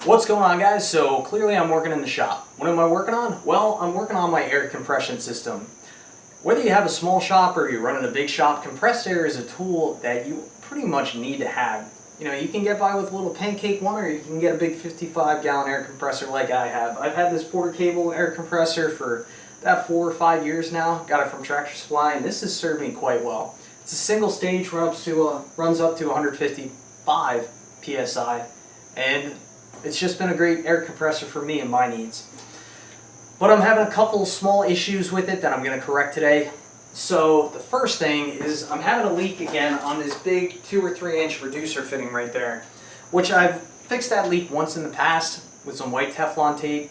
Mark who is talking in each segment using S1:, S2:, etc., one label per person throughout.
S1: What's going on, guys? So clearly I'm working in the shop. What am I working on? Well, I'm working on my air compression system. Whether you have a small shop or you're running a big shop, compressed air is a tool that you pretty much need to have. You know, you can get by with a little pancake one, or you can get a big 55-gallon air compressor like I have. I've had this Porter Cable air compressor for about 4 or 5 years now. Got it from Tractor Supply, and this has served me quite well. It's a single stage, runs up to 155 psi, and it's just been a great air compressor for me and my needs. But I'm having a couple small issues with it that I'm going to correct today. So the first thing is I'm having a leak again on this big 2 or 3 inch reducer fitting right there, which I've fixed that leak once in the past with some white Teflon tape,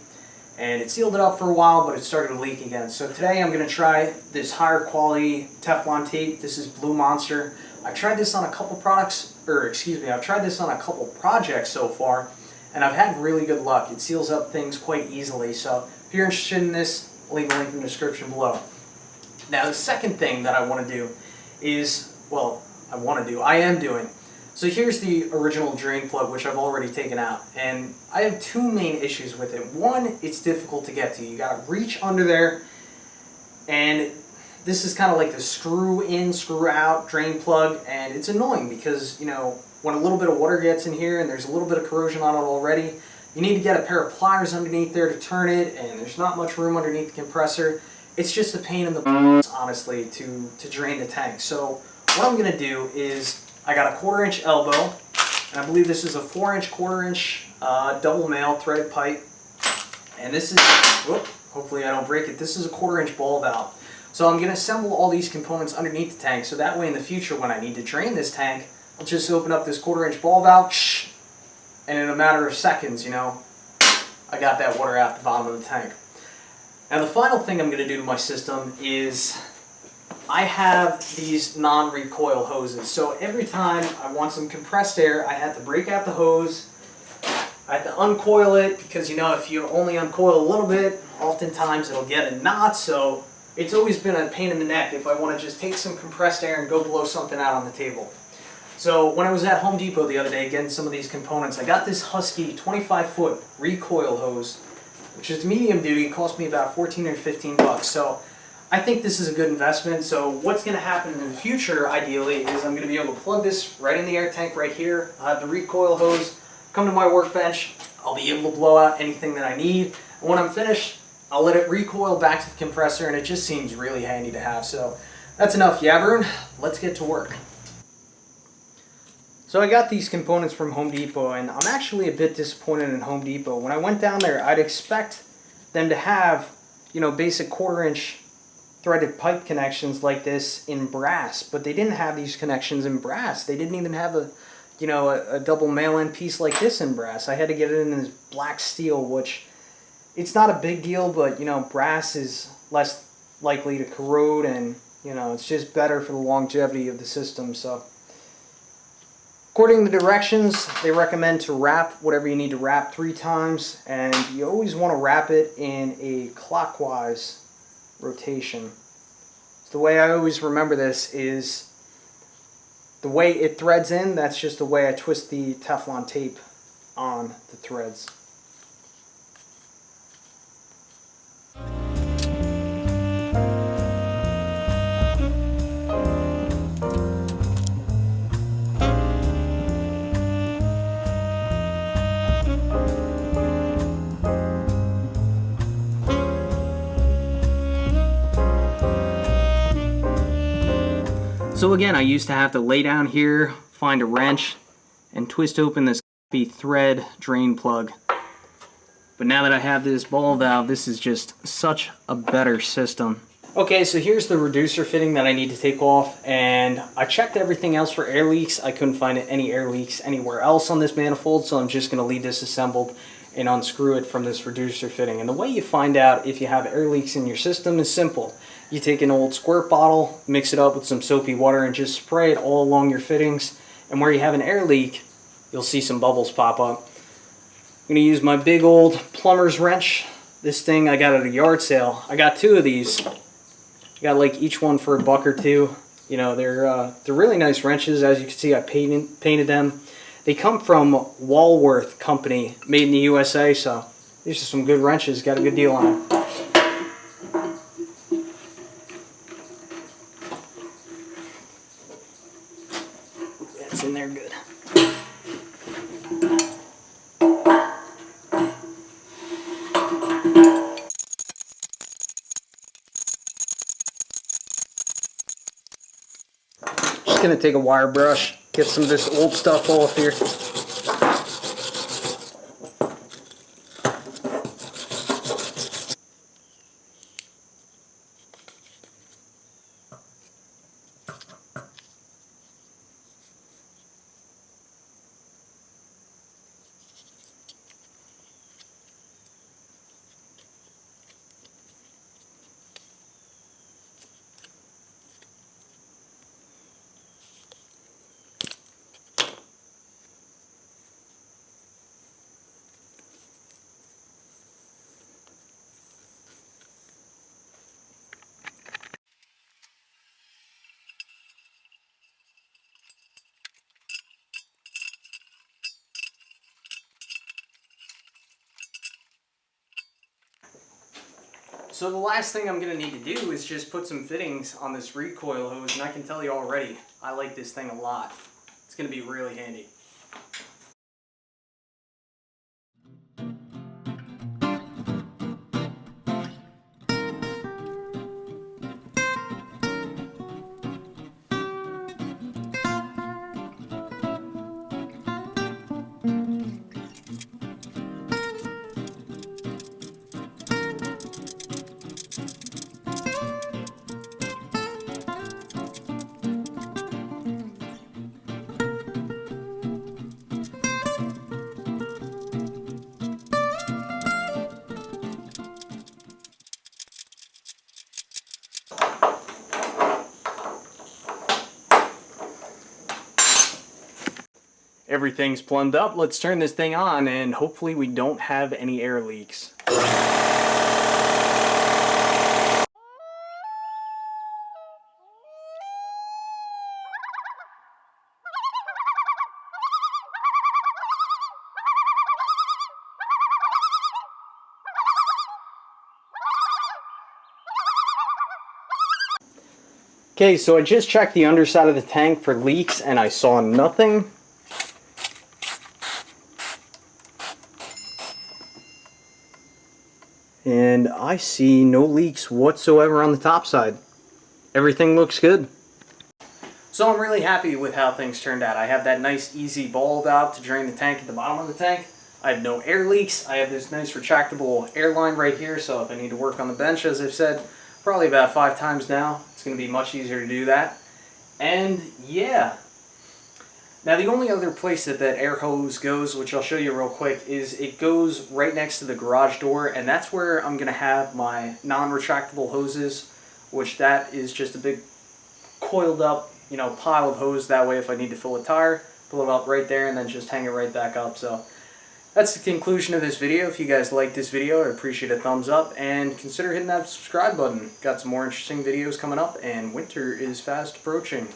S1: and it sealed it up for a while, but it started to leak again. So today I'm going to try this higher quality Teflon tape. This is Blue Monster. I've tried this on a couple I've tried this on a couple projects so far, and I've had really good luck. It seals up things quite easily. So if you're interested in this, I'll leave a link in the description below. Now the second thing that I want to do is, I am doing. So here's the original drain plug, which I've already taken out. And I have 2 main issues with it. One, it's difficult to get to. You gotta reach under there, and this is kind of like the screw in, screw out drain plug, and it's annoying because, you know, when a little bit of water gets in here and there's a little bit of corrosion on it already, you need to get a pair of pliers underneath there to turn it, and there's not much room underneath the compressor. It's just a pain in the butt, honestly, to drain the tank. So what I'm going to do is, I got a 1/4 inch elbow, and I believe this is a 4 inch, 1/4 inch double male threaded pipe, and this is, hopefully I don't break it, this is a 1/4 inch ball valve. So I'm going to assemble all these components underneath the tank, so that way in the future when I need to drain this tank, I'll just open up this 1/4 inch ball valve, and in a matter of seconds, you know, I got that water out the bottom of the tank. Now the final thing I'm going to do to my system is I have these non-recoil hoses. So every time I want some compressed air, I have to break out the hose, I have to uncoil it, because, you know, if you only uncoil a little bit, oftentimes it'll get a knot, so it's always been a pain in the neck if I want to just take some compressed air and go blow something out on the table. So when I was at Home Depot the other day getting some of these components, I got this Husky 25-foot recoil hose, which is medium duty. It cost me about 14 or 15 bucks. So I think this is a good investment. So what's going to happen in the future, ideally, is I'm going to be able to plug this right in the air tank right here. I'll have the recoil hose come to my workbench. I'll be able to blow out anything that I need. And when I'm finished, I'll let it recoil back to the compressor, and it just seems really handy to have. So that's enough yabbering. Let's get to work. So I got these components from Home Depot, and I'm actually a bit disappointed in Home Depot. When I went down there, I'd expect them to have, you know, basic 1/4 inch threaded pipe connections like this in brass, but they didn't have these connections in brass. They didn't even have a double male-end piece like this in brass. I had to get it in this black steel, which it's not a big deal, but, you know, brass is less likely to corrode, and, you know, it's just better for the longevity of the system. So according to the directions, they recommend to wrap whatever you need to wrap 3 times, and you always want to wrap it in a clockwise rotation. So the way I always remember this is the way it threads in, that's just the way I twist the Teflon tape on the threads. So again, I used to have to lay down here, find a wrench, and twist open this thread drain plug. But now that I have this ball valve, this is just such a better system. Okay, so here's the reducer fitting that I need to take off, and I checked everything else for air leaks. I couldn't find any air leaks anywhere else on this manifold, so I'm just going to leave this assembled and unscrew it from this reducer fitting. And the way you find out if you have air leaks in your system is simple. You take an old squirt bottle, mix it up with some soapy water, and just spray it all along your fittings. And where you have an air leak, you'll see some bubbles pop up. I'm going to use my big old plumber's wrench. This thing I got at a yard sale. I got 2 of these. I got like each one for $1 or $2. You know, they're really nice wrenches. As you can see, I painted them. They come from Walworth Company, made in the USA, so these are some good wrenches. Got a good deal on them. That's in there good. Just gonna take a wire brush, get some of this old stuff off here. So the last thing I'm going to need to do is just put some fittings on this recoil hose, and I can tell you already, I like this thing a lot. It's going to be really handy. Everything's plumbed up. Let's turn this thing on and hopefully we don't have any air leaks. Okay, so I just checked the underside of the tank for leaks and I saw nothing. And I see no leaks whatsoever on the top side. Everything looks good. So I'm really happy with how things turned out. I have that nice easy ball valve to drain the tank at the bottom of the tank. I have no air leaks. I have this nice retractable air line right here, so if I need to work on the bench, as I've said, probably about 5 times now, it's going to be much easier to do that. And yeah. Now the only other place that air hose goes, which I'll show you real quick, is it goes right next to the garage door, and that's where I'm going to have my non-retractable hoses, which that is just a big coiled up, pile of hose. That way if I need to fill a tire, pull it up right there and then just hang it right back up. So that's the conclusion of this video. If you guys like this video, I'd appreciate a thumbs up and consider hitting that subscribe button. Got some more interesting videos coming up and winter is fast approaching.